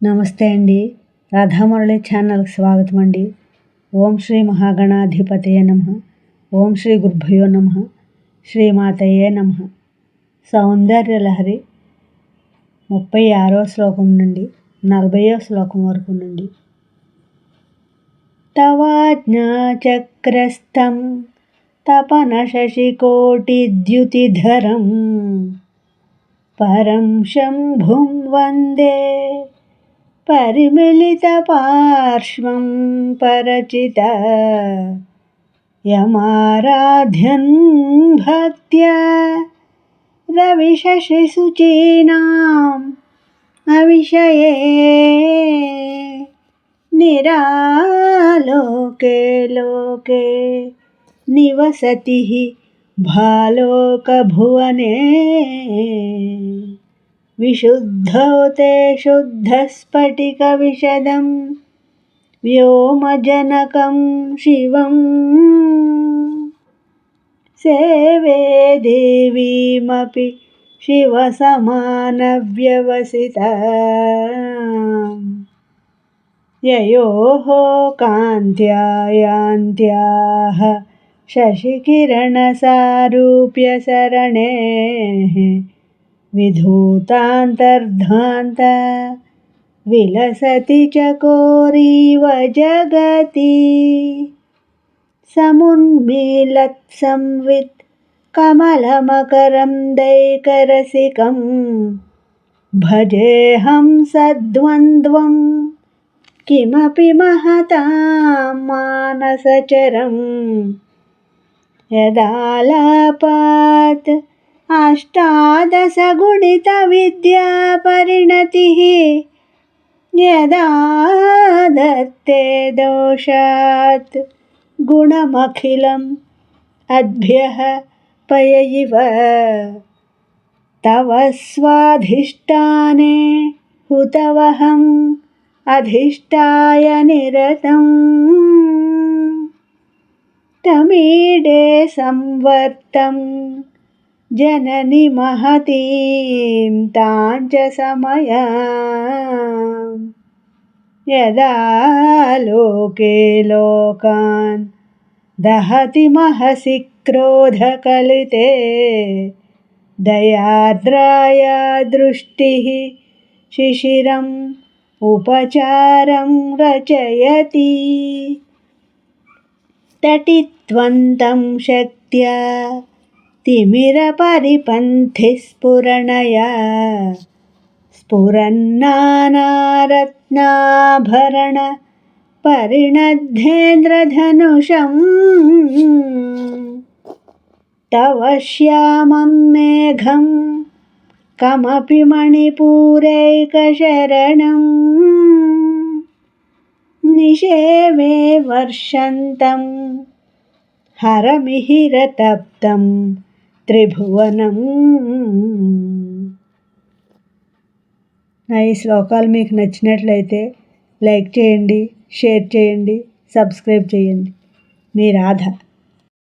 నమస్తే అండి. రాధామురళి ఛానల్కి స్వాగతం అండి. ఓం శ్రీ మహాగణాధిపతయే నమః. ఓం శ్రీ గురుభ్యో నమః. శ్రీమాతయే నమః. సౌందర్యలహరి 36వ శ్లోకం నుండి 40వ శ్లోకం వరకు నుండి. తవాజ్ఞాచక్రస్థం తపన శశికోటిద్యుతిధరం పరం శంభుం వందే పరిమిళితపార్శ్వం పరచిత యమారాధ్యన్ భక్త్యా రవిశశిశుచీనాం అవిషయే నిరాలోకే లోకే నివసతి భాలోకభువనే విశుద్ధౌ తే శుద్ధస్ఫటికవిశదం వ్యోమజనకం శివం సేవే దేవీమపి శివసమానవ్యవసితాం యయోః కాంత్యాయాంత్యాః శశికిరణసారూప్యసరణేః విధూతాంతర్ధాంత విలసతి చకోరీవ జగతి సమున్మీలత్సంవిత్ కమలమకరందైకరసికం భజేహం సద్వంద్వం కిమపి మహతాం మానసచరం యదాలాపాత్ అష్టాదశగుణితవిద్యా పరిణతిః యదా దత్తే దోషాత్ గుణమఖిలం అద్భ్యః పయ ఇవ తవ స్వాధిష్టానే హుతవహం అధిష్టాయ నిరతం తమీడే సంవర్తం జనని మహతీం తాంచ సమయాం యదా లోకే లోకాన్ దహతి మహసి క్రోధకలితే దయార్ద్రాయా దృష్టిః శిశిరం ఉపచారం రచయతి తటిత్వంతం శక్త్యా తిమిరపరిపంథిః స్ఫురణయా స్ఫురన్నానారత్నాభరణ పరిణద్ధేంద్రధనుషం తవ శ్యామం మేఘం కమపి మణిపూరైకశరణం నిషేవే వర్షంతం హరమిహిరతప్తం త్రిభువనం. నా ఈ శ్లోకాలు మీకు నచ్చినట్లయితే లైక్ చేయండి, షేర్ చేయండి, సబ్స్క్రైబ్ చేయండి. మీ రాధ.